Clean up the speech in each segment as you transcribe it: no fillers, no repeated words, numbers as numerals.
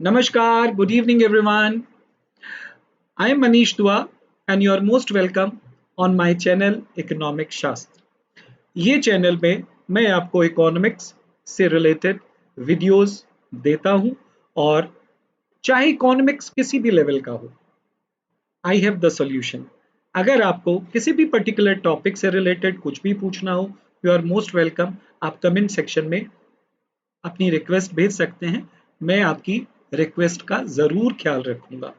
Namaskar, good evening everyone. I am Manish Dua and you are most welcome on my channel Economic शास्त्र। ये channel में मैं आपको economics से related videos देता हूं और चाहे इकोनॉमिक्स किसी भी लेवल का हो, आई हैव द सॉल्यूशन। अगर आपको किसी भी पर्टिकुलर टॉपिक से रिलेटेड कुछ भी पूछना हो, यू आर मोस्ट वेलकम। आप कमेंट सेक्शन में अपनी रिक्वेस्ट भेज सकते हैं। मैं आपकी रिक्वेस्ट का ज़रूर ख्याल रखूंगा।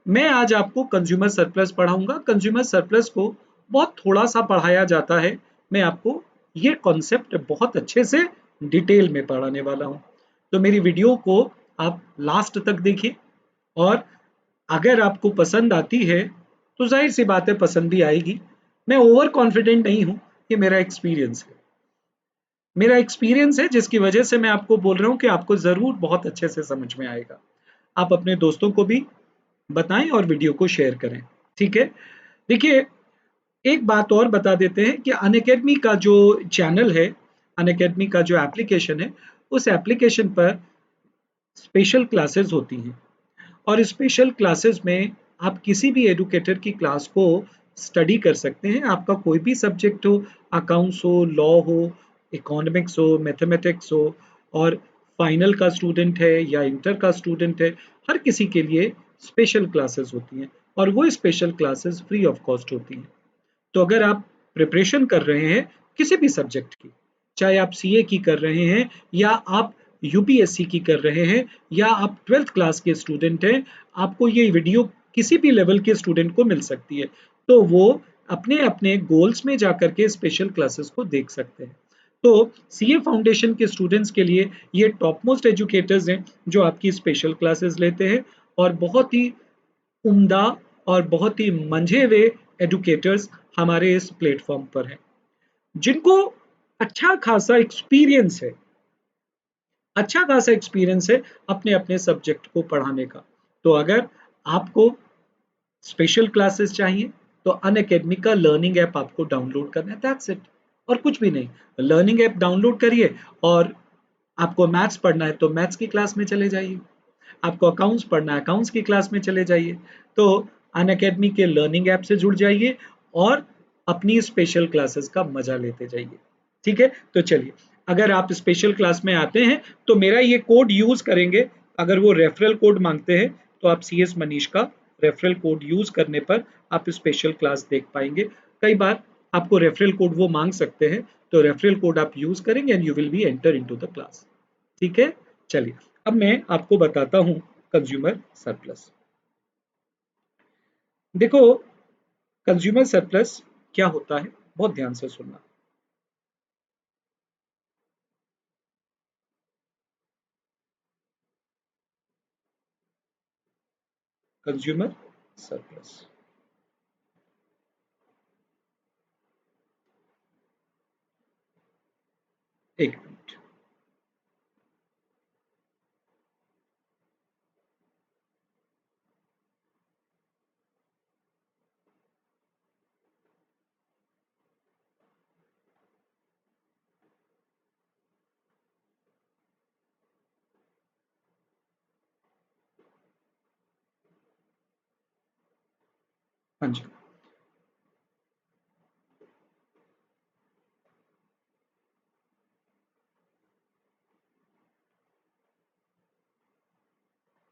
मैं आज आपको कंज्यूमर सरप्लस पढ़ाऊंगा। कंज्यूमर सरप्लस को बहुत थोड़ा सा पढ़ाया जाता है। मैं आपको ये कॉन्सेप्ट बहुत अच्छे से डिटेल में पढ़ाने वाला हूँ। तो मेरी वीडियो को आप लास्ट तक देखिए और अगर आपको पसंद आती है तो जाहिर सी बात है पसंद भी आएगी। मैं ओवर कॉन्फिडेंट नहीं हूँ, ये मेरा एक्सपीरियंस है। मेरा एक्सपीरियंस है जिसकी वजह से मैं आपको बोल रहा हूँ कि आपको ज़रूर बहुत अच्छे से समझ में आएगा। आप अपने दोस्तों को भी बताएं और वीडियो को शेयर करें। ठीक है, देखिए, एक बात और बता देते हैं कि अनअकैडमी का जो चैनल है, अनअकैडमी का जो एप्लीकेशन है, उस एप्लीकेशन पर स्पेशल क्लासेस होती हैं और स्पेशल क्लासेस में आप किसी भी एडुकेटर की क्लास को स्टडी कर सकते हैं। आपका कोई भी सब्जेक्ट हो, अकाउंट्स हो, लॉ हो, इकोनॉमिक्स हो, मैथमेटिक्स हो, और फाइनल का स्टूडेंट है या इंटर का स्टूडेंट है, हर किसी के लिए स्पेशल क्लासेस होती हैं और वो special classes free of cost होती हैं। तो अगर आप प्रिपरेशन कर रहे हैं किसी भी सब्जेक्ट की, चाहे आप सीए की कर रहे हैं या आप यूपीएससी की कर रहे हैं या आप 12th क्लास के स्टूडेंट हैं, आपको ये वीडियो किसी भी लेवल के स्टूडेंट को मिल सकती है। तो वो अपने अपने गोल्स में जाकर के स्पेशल क्लासेस को देख सकते हैं। तो सीए फाउंडेशन के स्टूडेंट्स के लिए ये टॉप मोस्ट एजुकेटर्स हैं जो आपकी स्पेशल क्लासेस लेते हैं और बहुत ही उम्दा और बहुत ही मंझे हुए एडुकेटर्स हमारे इस प्लेटफॉर्म पर हैं, जिनको अच्छा खासा एक्सपीरियंस है, अच्छा खासा एक्सपीरियंस है अपने अपने सब्जेक्ट को पढ़ाने का। तो अगर आपको स्पेशल क्लासेस चाहिए तो अनअकैडमी का लर्निंग ऐप आपको डाउनलोड करना है, दैट्स इट। और कुछ भी नहीं, लर्निंग ऐप डाउनलोड करिए और आपको मैथ्स पढ़ना है तो मैथ्स की क्लास में चले जाइए, आपको अकाउंट्स पढ़ना है अकाउंट्स की क्लास में चले जाइए। तो अनअकैडमी के लर्निंग ऐप से जुड़ जाइए और अपनी स्पेशल क्लासेस का मजा लेते जाइए। ठीक है, तो चलिए, अगर आप स्पेशल क्लास में आते हैं तो मेरा ये कोड यूज करेंगे। अगर वो रेफरल कोड मांगते हैं तो आप सी एस मनीष का रेफरल कोड यूज करने पर आप स्पेशल क्लास देख पाएंगे। कई बार आपको रेफरल कोड वो मांग सकते हैं, तो रेफरल कोड आप यूज करेंगे and you will be enter into the class. ठीक है, चलिए, अब मैं आपको बताता हूं कंज्यूमर सरप्लस। देखो, कंज्यूमर सरप्लस क्या होता है, बहुत ध्यान से सुनना। कंज्यूमर सरप्लस, एक मिनट। हाँ जी,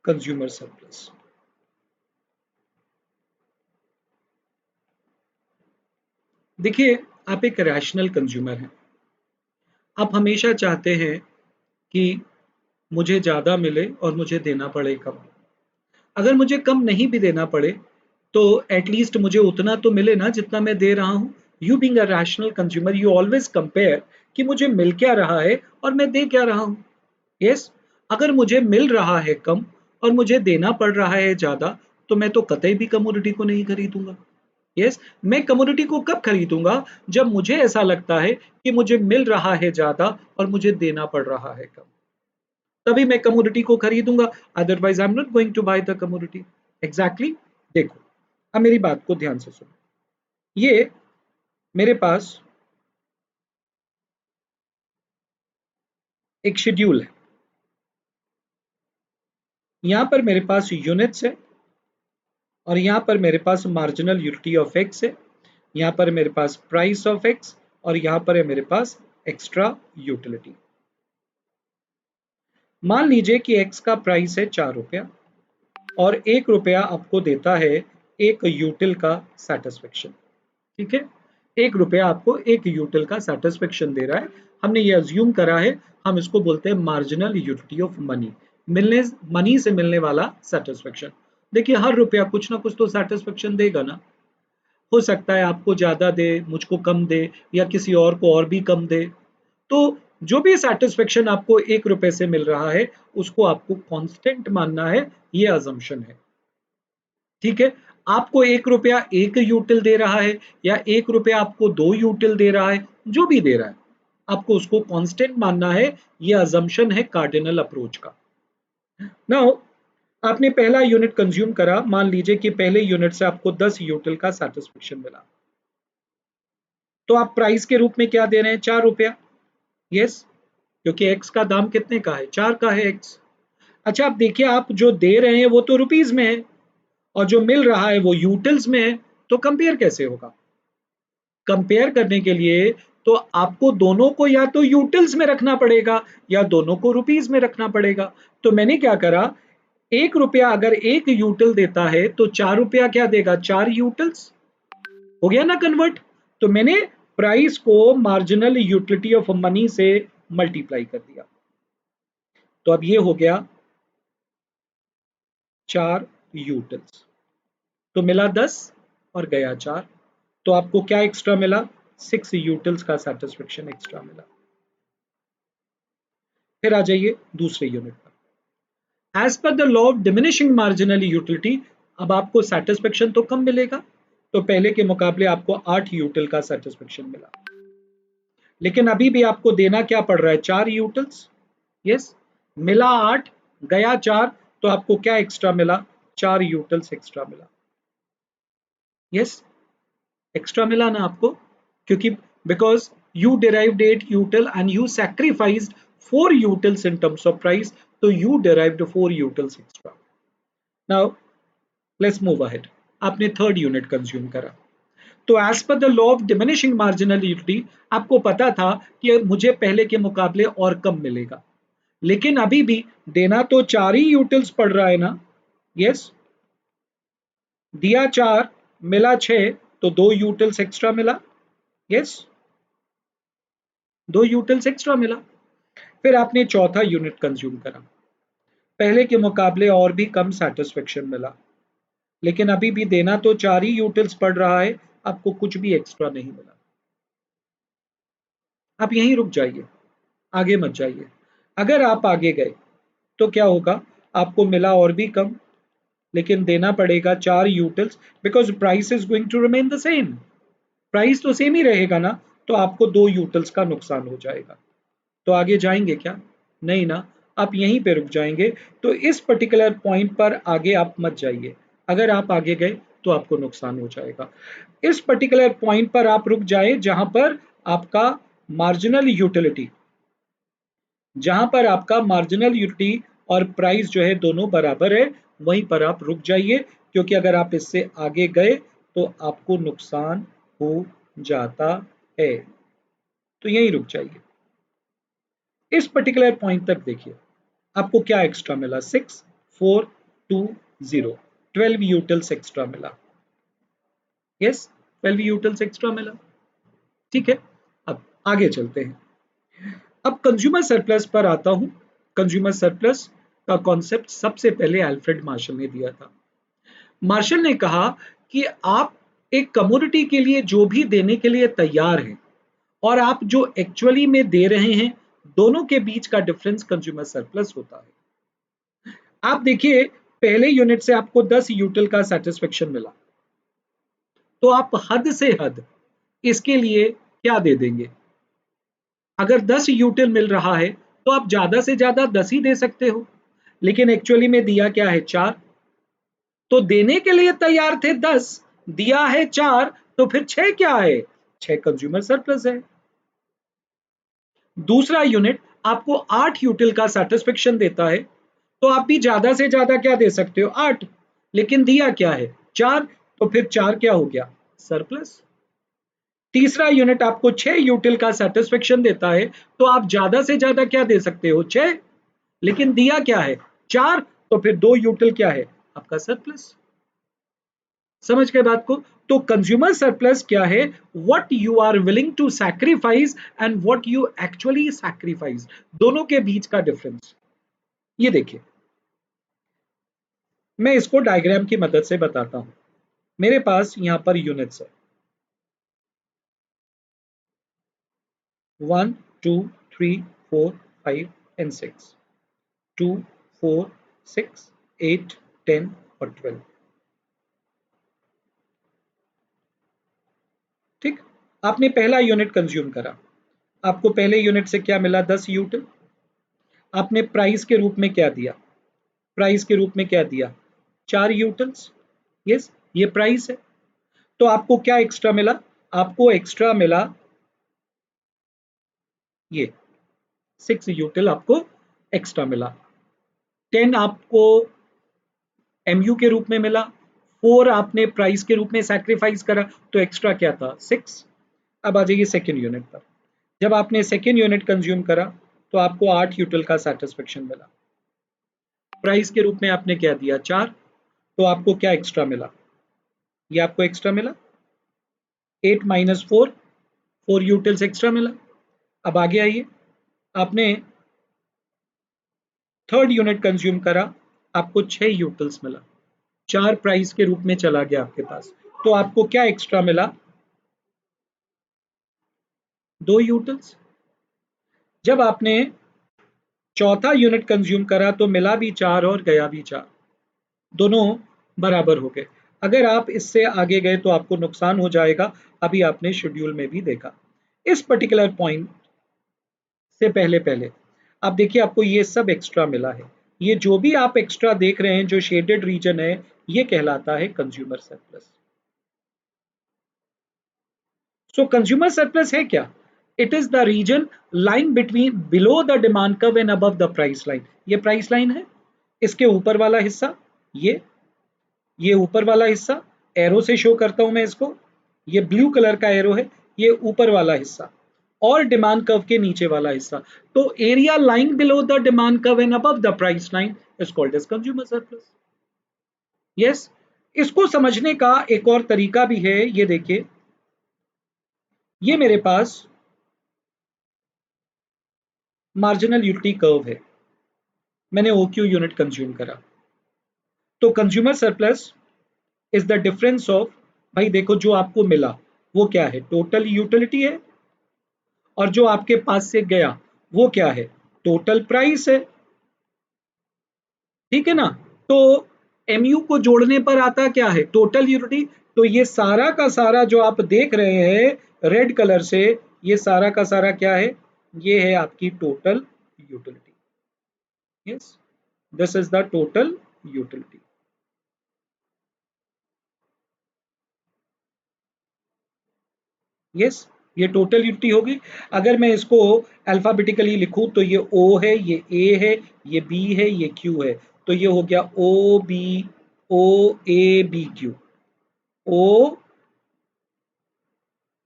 कंज्यूमर सरप्लस। देखिए, आप एक रैशनल कंज्यूमर हैं। आप हमेशा चाहते हैं कि मुझे ज़्यादा मिले और मुझे देना पड़े कम। अगर मुझे कम नहीं भी देना पड़े तो एटलीस्ट मुझे उतना तो मिले ना जितना मैं दे रहा हूँ। You being a rational consumer, you always compare कि मुझे मिल क्या रहा है और मैं दे क्या रहा हूँ। यस, अगर मुझे मिल रहा है कम और मुझे देना पड़ रहा है ज़्यादा, तो मैं तो कतई भी कमोडिटी को नहीं खरीदूंगा। यस, मैं कमोडिटी को कब खरीदूंगा, जब मुझे ऐसा लगता है कि मुझे मिल रहा है ज़्यादा और मुझे देना पड़ रहा है कम, तभी मैं कमोडिटी को खरीदूंगा। Otherwise I am not going to buy the commodity. Exactly. देखो, अब मेरी बात को ध्यान से सुनो। ये मेरे पास एक शेड्यूल है। यहां पर मेरे पास यूनिट्स है और यहां पर मेरे पास मार्जिनल यूटिलिटी ऑफ एक्स है, यहां पर मेरे पास प्राइस ऑफ एक्स और यहां पर है मेरे पास एक्स्ट्रा यूटिलिटी। मान लीजिए कि एक्स का प्राइस है 4 रुपया और 1 रुपया आपको देता है एक यूटिल का सेटिस्फेक्शन। ठीक है, 1 रुपया आपको एक यूटिल का सेटिस्फेक्शन दे रहा है। हमने ये अज्यूम करा है, हम इसको बोलते हैं मार्जिनल यूटिलिटी ऑफ मनी, मिलने मनी से मिलने वाला सेटिस्फेक्शन। देखिए हर रुपया कुछ ना कुछ तो सेटिस्फेक्शन देगा ना। हो सकता है आपको ज्यादा दे, मुझको कम दे, या किसी और को और भी कम दे। तो जो भी सेटिस्फेक्शन आपको 1 रुपए से मिल रहा है उसको आपको कांस्टेंट मानना है, ये अजम्पशन है। ठीक है, आपको 1 रुपया एक यूटिल दे रहा है या 1 रुपया आपको 2 यूटिल दे रहा है, जो भी दे रहा है आपको उसको कांस्टेंट मानना है। ये अजम्पशन है कार्डिनल अप्रोच का। नाउ आपने पहला यूनिट कंज्यूम करा, मान लीजिए कि पहले यूनिट से आपको 10 यूटिल का सेटिस्फेक्शन मिला, तो आप प्राइस के रूप में क्या दे रहे हैं? 4 रुपया। यस, क्योंकि एक्स का दाम कितने का है? 4 का है एक्स। अच्छा, आप देखिए आप जो दे रहे हैं वो तो रुपीज में है और जो मिल रहा है वो यूटिल्स में है, तो कंपेयर कैसे होगा? कंपेयर करने के लिए तो आपको दोनों को या तो यूटिल्स में रखना पड़ेगा या दोनों को रुपीज में रखना पड़ेगा। तो मैंने क्या करा, 1 रुपया अगर एक यूटिल देता है तो 4 रुपया क्या देगा? 4 यूटिल्स। हो गया ना कन्वर्ट? तो मैंने प्राइस को मार्जिनल यूटिलिटी ऑफ मनी से मल्टीप्लाई कर दिया। तो अब ये हो गया 4 यूटिल्स, तो मिला 10 और गया 4, तो आपको क्या एक्स्ट्रा मिला? 6 यूटिल्स का सेटिस्फेक्शन एक्स्ट्रा मिला। फिर आ जाइए दूसरे यूनिट पर। As per the law of diminishing marginal utility, अब आपको सेटिस्फेक्शन तो कम मिलेगा, तो पहले के मुकाबले आपको 8 यूटिल का सेटिस्फेक्शन मिला, लेकिन अभी भी आपको देना क्या पड़ रहा है? 4 यूटिल्स। यस, मिला 8 गया 4, तो आपको क्या एक्स्ट्रा मिला? 4 यूटिल्स एक्स्ट्रा मिला। यस, एक्स्ट्रा मिला ना आपको, क्योंकि because you derived 8 util and you sacrificed 4 utils in terms of price, तो you derived 4 utils extra. Now let's move ahead. आपने थर्ड यूनिट कंज्यूम करा, तो as per the law of diminishing marginal utility आपको पता था कि मुझे पहले के मुकाबले और कम मिलेगा, लेकिन अभी भी देना तो 4 ही यूटिल्स पड़ रहा है ना। यस, दिया 4 मिला 6, तो 2 यूटिल्स एक्स्ट्रा मिला। यस, 2 यूटिल्स एक्स्ट्रा मिला। फिर आपने चौथा यूनिट कंज्यूम करा, पहले के मुकाबले और भी कम सेटिस्फेक्शन मिला, लेकिन अभी भी देना तो 4 ही यूटिल्स पड़ रहा है, आपको कुछ भी एक्स्ट्रा नहीं मिला। आप यहीं रुक जाइए, आगे मत जाइए। अगर आप आगे गए तो क्या होगा? आपको मिला और भी कम, लेकिन देना पड़ेगा 4 utils, because price is going to remain the same. Price तो सेम ही रहेगा ना, तो आपको 2 यूटिल्स का नुकसान हो जाएगा। तो आगे जाएंगे क्या? नहीं ना, आप यहीं पे रुक जाएंगे। तो इस पर्टिकुलर पॉइंट पर आगे आप मत जाइए। अगर आप आगे गए तो आपको नुकसान हो जाएगा। इस पर्टिकुलर पॉइंट पर आप रुक जाए जहां पर आपका मार्जिनल यूटिलिटी, जहां पर आपका मार्जिनल यूटिलिटी और प्राइस जो है दोनों बराबर है, वहीं पर आप रुक जाइए, क्योंकि अगर आप इससे आगे गए तो आपको नुकसान हो जाता है। तो यहीं रुक जाइए। इस पर्टिकुलर पॉइंट तक देखिए, आपको क्या एक्स्ट्रा मिला? 6 4 2 0, 12 यूटिल्स एक्स्ट्रा मिला। यस, 12 यूटिल्स एक्स्ट्रा मिला। ठीक है, अब आगे चलते हैं। अब कंज्यूमर सरप्लस पर आता हूं। कंज्यूमर सरप्लस का कॉन्सेप्ट सबसे पहले अल्फ्रेड मार्शल ने दिया था। मार्शल ने कहा कि आप एक कमोडिटी के लिए जो भी देने के लिए तैयार हैं और आप जो एक्चुअली में दे रहे हैं, दोनों के बीच का डिफरेंस कंज्यूमर सरप्लस होता है। आप देखिए, पहले यूनिट से आपको 10 यूटिल का सेटिस्फेक्शन मिला, तो आप हद से हद इसके लिए क्या दे देंगे? अगर 10 यूटिल मिल रहा है तो आप ज्यादा से ज्यादा 10 ही दे सकते हो, लेकिन एक्चुअली में दिया क्या है? 4। तो देने के लिए तैयार थे 10, दिया है 4, तो फिर 6 क्या है? 6 कंज्यूमर सरप्लस है। दूसरा यूनिट आपको 8 यूटिल का सेटिस्फेक्शन देता है, तो आप भी ज्यादा से ज्यादा क्या दे सकते हो, 8, लेकिन दिया क्या है, 4, तो फिर 4 क्या हो गया, सरप्लस। तीसरा यूनिट आपको 6 यूटिल का सेटिस्फेक्शन देता है, तो आप ज्यादा से ज्यादा क्या दे सकते हो, 6, लेकिन दिया क्या है, 4, तो फिर 2 यूटिल क्या है, आपका सरप्लस। समझ गए बात को। तो कंज्यूमर सरप्लस क्या है, what you are willing to sacrifice and what you actually sacrifice, दोनों के बीच का डिफरेंस। ये देखिए, मैं इसको डायग्राम की मदद से बताता हूं। मेरे पास यहां पर यूनिट्स है 1 2 3 4 5 एंड 6, 2 4 6 8 10 और 12। ठीक, आपने पहला यूनिट कंज्यूम करा, आपको पहले यूनिट से क्या मिला, 10 यूटिल। आपने प्राइस के रूप में क्या दिया, प्राइस के रूप में क्या दिया, 4 यूटिल्स। यस, ये प्राइस है। तो आपको क्या एक्स्ट्रा मिला, आपको एक्स्ट्रा मिला ये 6 यूटिल आपको एक्स्ट्रा मिला। 10 आपको एमयू के रूप में मिला, 4 आपने प्राइस के रूप में सैक्रिफाइस करा, तो एक्स्ट्रा क्या था, 6। अब आ जाइए सेकेंड यूनिट पर। जब आपने सेकेंड यूनिट कंज्यूम करा तो आपको 8 यूटिल का सेटिस्फेक्शन मिला। प्राइस के रूप में आपने क्या दिया, 4, तो आपको क्या एक्स्ट्रा मिला, ये आपको एक्स्ट्रा मिला 8 माइनस 4, 4 यूटिल्स एक्स्ट्रा मिला। अब आगे आइए, आपने थर्ड यूनिट कंज्यूम करा, आपको 6 यूटिल्स मिला, 4 प्राइस के रूप में चला गया आपके पास, तो आपको क्या एक्स्ट्रा मिला, 2 यूटिल्स। जब आपने चौथा यूनिट कंज्यूम करा तो मिला भी 4 और गया भी 4, दोनों बराबर हो गए। अगर आप इससे आगे गए तो आपको नुकसान हो जाएगा, अभी आपने शेड्यूल में भी देखा। इस पर्टिकुलर पॉइंट से पहले पहले आप देखिए, आपको ये सब एक्स्ट्रा मिला है। ये जो भी आप एक्स्ट्रा देख रहे हैं, जो शेडेड रीजन है, ये कहलाता है consumer surplus. So consumer surplus है क्या, it is the region line between below the demand curve and above the price line. ये प्राइस लाइन है, इसके ऊपर वाला हिस्सा, ये ऊपर वाला हिस्सा, एरो से शो करता हूं मैं इसको, ये ब्लू कलर का एरो है, ये ऊपर वाला हिस्सा, और डिमांड कर्व के नीचे वाला हिस्सा। तो area line below the demand curve and above the price line is called as consumer surplus. Yes, इसको समझने का एक और तरीका भी है, ये देखिए, ये मेरे पास मार्जिनल यूटिलिटी कर्व है, मैंने ओक्यू यूनिट कंज्यूम करा। तो consumer surplus is the difference of, भाई देखो जो आपको मिला वो क्या है, टोटल यूटिलिटी है, और जो आपके पास से गया वो क्या है, टोटल प्राइस है। ठीक है ना। तो एमयू को जोड़ने पर आता क्या है, टोटल यूटिलिटी। तो ये सारा का सारा जो आप देख रहे हैं रेड कलर से, ये सारा का सारा क्या है, ये है आपकी total utility. Yes, this is the total utility. Yes, ये टोटल यूटिलिटी होगी। अगर मैं इसको अल्फाबेटिकली लिखूं तो ये ओ है, ये ए है, ये बी है, ये क्यू है। तो ये हो गया O B, O A B Q, O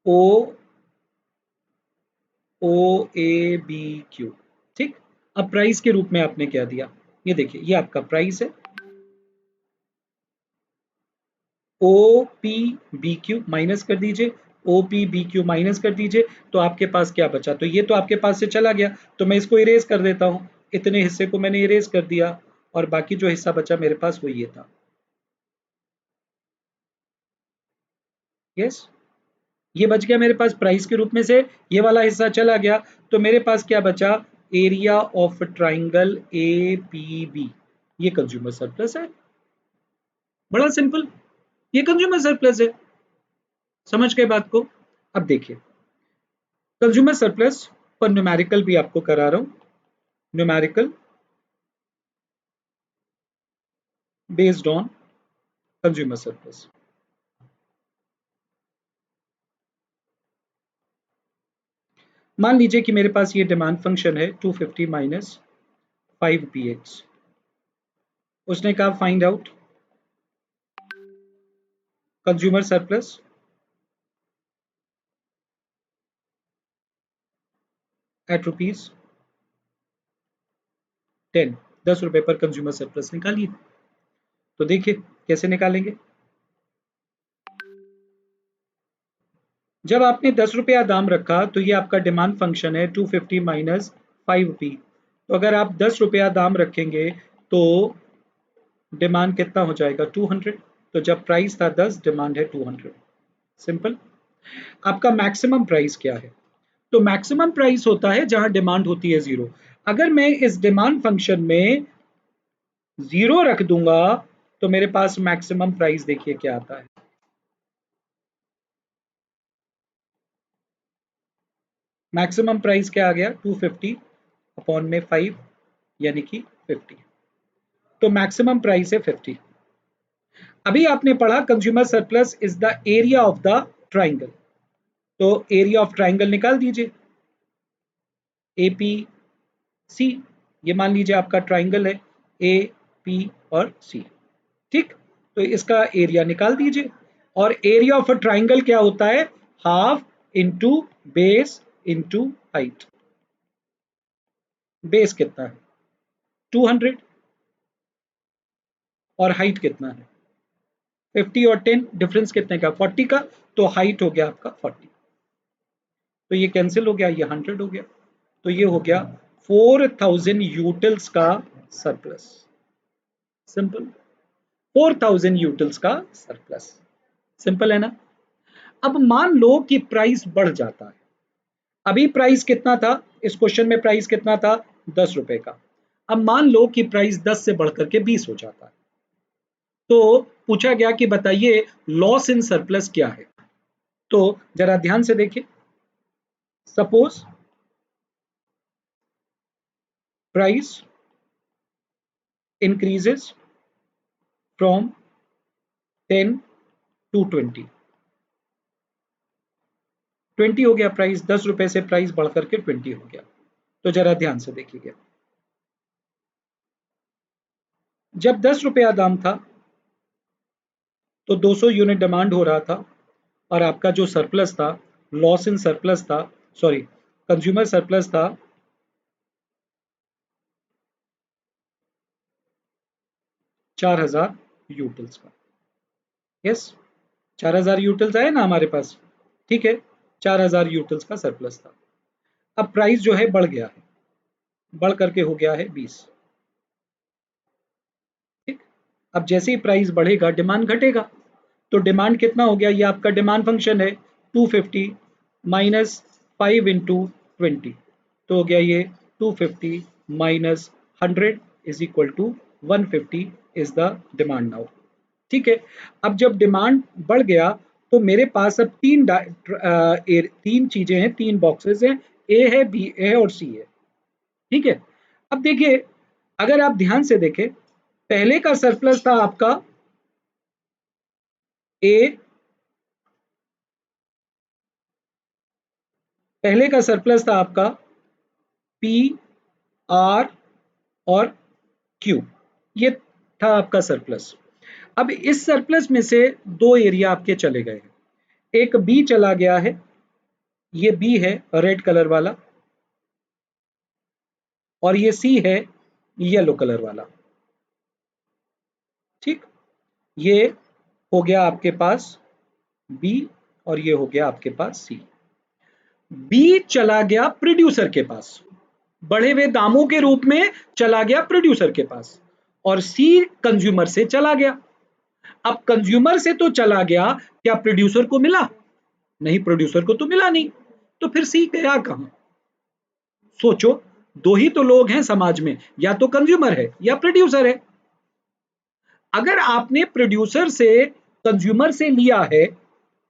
O O A B Q. ठीक, अब प्राइस के रूप में आपने क्या दिया, ये देखिए, ये आपका प्राइस है, O P B Q minus कर दीजिए, O P B Q minus कर दीजिए, तो आपके पास क्या बचा, तो ये तो आपके पास से चला गया, तो मैं इसको इरेज कर देता हूँ, इतने हिस्से को मैंने इरेज कर दिया, और बाकी जो हिस्सा बचा मेरे पास वो ये था। यस, ये बच गया मेरे पास प्राइस के रूप में से, ये वाला हिस्सा चला गया, तो मेरे पास क्या बचा, area of triangle A P B, ये कंज्यूमर सरप्लस है। बड़ा सिंपल, ये कंज्यूमर सरप्लस है। समझ गए बात को। अब देखिए, कंज्यूमर सरप्लस पर न्यूमेरिकल भी आपको करा रहा हूं, numerical based on consumer surplus. मान लीजिए कि मेरे पास ये डिमांड फंक्शन है 250 माइनस 5 px, उसने कहा find out consumer surplus at ₹10, 10 रुपए पर कंज्यूमर सरप्लस निकालिए। तो देखिए कैसे निकालेंगे। जब आपने 10 रुपया दाम रखा तो ये आपका डिमांड फंक्शन है 250 माइनस 5p। तो अगर आप 10 रुपया दाम रखेंगे तो डिमांड कितना हो जाएगा 200। तो जब प्राइस था 10, डिमांड है 200। सिंपल। आपका मैक्सिमम प्राइस क्या है? तो मैक्सिमम प्राइस होता है जहां डिमांड होती है 0। अगर मैं इस डिमांड फंक्शन में 0 रख दूंगा तो मेरे पास मैक्सिमम प्राइस देखिए क्या आता है। मैक्सिमम प्राइस क्या आ गया 250 अपॉन में 5 यानी कि 50। तो मैक्सिमम प्राइस है 50। अभी आपने पढ़ा consumer surplus is the area of the triangle. तो एरिया ऑफ ट्राइंगल निकाल दीजिए एपी सी। ये मान लीजिए आपका ट्राइंगल है ए पी और सी। ठीक। तो इसका एरिया निकाल दीजिए। और एरिया ऑफ अ ट्राइंगल क्या होता है? Half into base into height. Base कितना है 200 और हाइट कितना है 50 और 10 डिफरेंस कितने का 40 का। तो हाइट हो गया आपका 40। तो ये कैंसिल हो गया, ये 100 हो गया। तो ये हो गया 4000 यूटिल्स का सरप्लस। सिंपल। 4000 यूटिल्स का सरप्लस। सिंपल है ना। अब मान लो कि प्राइस बढ़ जाता है। अभी प्राइस कितना था? इस क्वेश्चन में प्राइस कितना था 10 रुपए का। अब मान लो कि प्राइस 10 से बढ़कर के 20 हो जाता है। तो पूछा गया कि बताइए लॉस इन सरप्लस क्या है। तो जरा ध्यान से देखिए। Suppose price increases from 10 to 20। 20 हो गया प्राइस, 10 रुपए से प्राइस बढ़कर के 20 हो गया। तो जरा ध्यान से देखिएगा। जब 10 रुपया दाम था तो 200 यूनिट डिमांड हो रहा था और आपका जो सरप्लस था, लॉस इन सरप्लस था, सॉरी कंज्यूमर सरप्लस था 4000 यूटिल्स का। यस, 4000 यूटिल्स आए ना हमारे पास। ठीक है, 4000 यूटिल्स का सरप्लस था। अब प्राइस जो है बढ़ गया है, बढ़ करके हो गया है 20। ठीक। अब जैसे ही प्राइस बढ़ेगा डिमांड घटेगा। तो डिमांड कितना हो गया? ये आपका डिमांड फंक्शन है 250 माइनस 5 इंटू 20। तो हो गया ये 250 minus 100 is equal to 150 is the demand now. ठीक है। अब जब डिमांड बढ़ गया तो मेरे पास अब तीन चीजें हैं, तीन बॉक्सेस हैं। ए है, बी है और सी है। ठीक है। अब देखिए, अगर आप ध्यान से देखें, पहले का सरप्लस था आपका ए, पहले का सरप्लस था आपका पी, आर और क्यू। ये था आपका सरप्लस। अब इस सरप्लस में से दो एरिया आपके चले गए हैं। एक बी चला गया है, ये बी है रेड कलर वाला, और ये सी है येलो कलर वाला। ठीक। ये हो गया आपके पास बी और ये हो गया आपके पास सी। बी चला गया प्रोड्यूसर के पास, बढ़े हुए दामों के रूप में चला गया प्रोड्यूसर के पास, और सी कंज्यूमर से चला गया। अब कंज्यूमर से तो चला गया, क्या प्रोड्यूसर को मिला? नहीं, प्रोड्यूसर को तो मिला नहीं। तो फिर सी गया कहां? सोचो, दो ही तो लोग हैं समाज में, या तो कंज्यूमर है या प्रोड्यूसर है। अगर आपने प्रोड्यूसर से कंज्यूमर से लिया है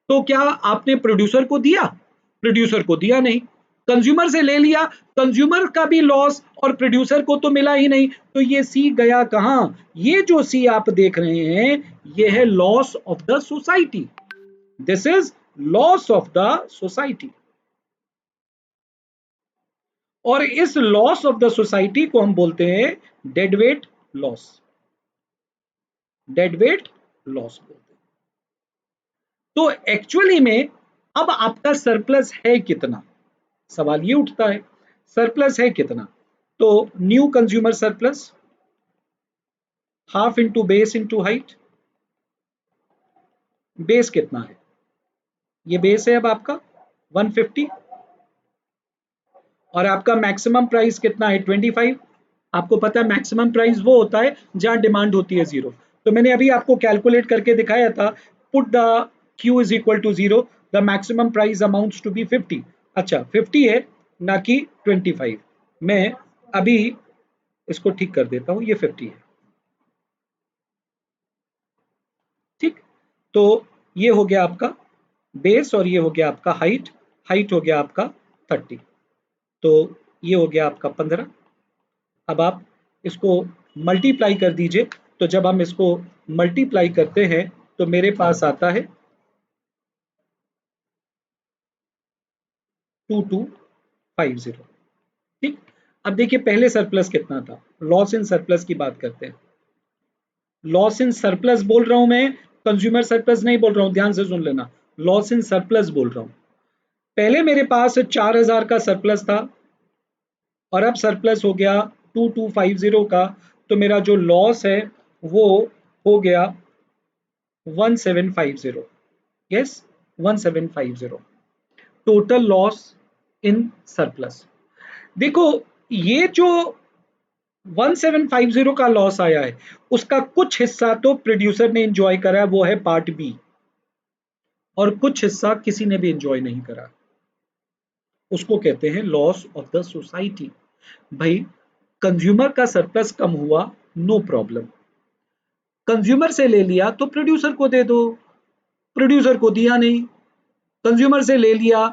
तो क्या आपने प्रोड्यूसर को दिया? प्रोड्यूसर को दिया नहीं। कंज्यूमर से ले लिया, कंज्यूमर का भी लॉस और प्रोड्यूसर को तो मिला ही नहीं। तो ये सी गया कहां? ये जो सी आप देख रहे हैं ये है loss of the society. This is loss of the society. और इस लॉस ऑफ द सोसाइटी को हम बोलते हैं deadweight loss. Dead weight loss बोलते हैं। तो एक्चुअली में अब आपका सरप्लस है कितना, सवाल ये उठता है, सरप्लस है कितना? तो new consumer surplus half into base into height. Base कितना है? ये बेस है अब आपका 150 और आपका मैक्सिमम प्राइस कितना है 25। आपको पता है मैक्सिमम प्राइस वो होता है जहां डिमांड होती है जीरो। तो मैंने अभी आपको कैलकुलेट करके दिखाया था, put the Q is equal to zero, the maximum price amounts to be 50। अच्छा 50 है ना कि 25। मैं अभी इसको ठीक कर देता हूं, ये 50 है। ठीक, तो ये हो गया आपका बेस और ये हो गया आपका हाइट। हाइट हो गया आपका 30, तो ये हो गया आपका 15। अब आप इसको मल्टीप्लाई कर दीजिए, तो जब हम इसको मल्टीप्लाई करते हैं तो मेरे पास आता है 2250। ठीक, अब देखिए पहले सरप्लस कितना था, लॉस इन सरप्लस की बात करते हैं। लॉस इन सरप्लस बोल रहा हूं मैं, कंज्यूमर सरप्लस नहीं बोल रहा हूं, ध्यान से सुन लेना, लॉस इन सरप्लस बोल रहा हूं। पहले मेरे पास 4000 का सरप्लस था और अब सरप्लस हो गया 2250 का, तो मेरा जो लॉस है वो हो गया 1750। Yes, 1750 total loss in surplus. देखो ये जो 1750 का लॉस आया है उसका कुछ हिस्सा तो प्रोड्यूसर ने एंजॉय करा है, वो है पार्ट बी, और कुछ हिस्सा किसी ने भी एंजॉय नहीं करा, उसको कहते हैं लॉस ऑफ द सोसाइटी। भाई कंज्यूमर का सरप्लस कम हुआ, नो प्रॉब्लम, कंज्यूमर से ले लिया तो प्रोड्यूसर को दे दो, प्रोड्यूसर को दिया नहीं, कंज्यूमर से ले लिया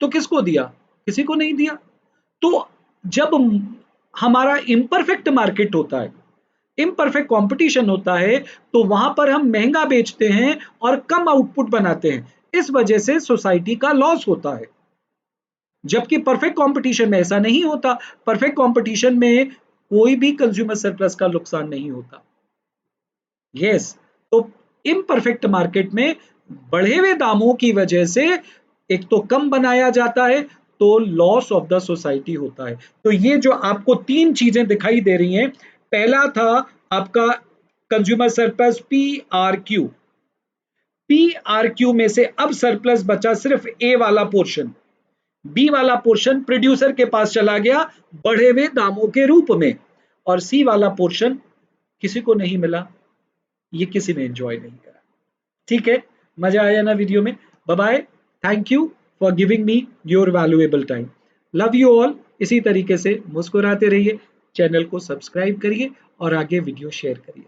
तो किसको दिया, किसी को नहीं दिया। तो जब हमारा इम्परफेक्ट मार्केट होता है, इम्परफेक्ट कंपटीशन होता है, तो वहां पर हम महंगा बेचते हैं और कम आउटपुट बनाते हैं, इस वजह से सोसाइटी का लॉस होता है। जबकि परफेक्ट कंपटीशन में ऐसा नहीं होता, परफेक्ट कंपटीशन में कोई भी कंज्यूमर सरप्लस का नुकसान नहीं होता। यस, तो इम्परफेक्ट मार्केट में बढ़े हुए दामों की वजह से एक तो कम बनाया जाता है, तो लॉस ऑफ द सोसाइटी होता है। तो ये जो आपको तीन चीजें दिखाई दे रही हैं, पहला था आपका consumer surplus P R Q, P R Q में से अब सरप्लस बचा सिर्फ ए वाला पोर्शन, बी वाला पोर्शन प्रोड्यूसर के पास चला गया बढ़े हुए दामों के रूप में, और सी वाला पोर्शन किसी को नहीं मिला, ये किसी ने एंजॉय नहीं करा। ठीक है, मजा आया ना वीडियो में? Bye bye, thank you for giving me your valuable time, love you all. इसी तरीके से मुस्कुराते रहिए, चैनल को सब्सक्राइब करिए और आगे वीडियो शेयर करिए।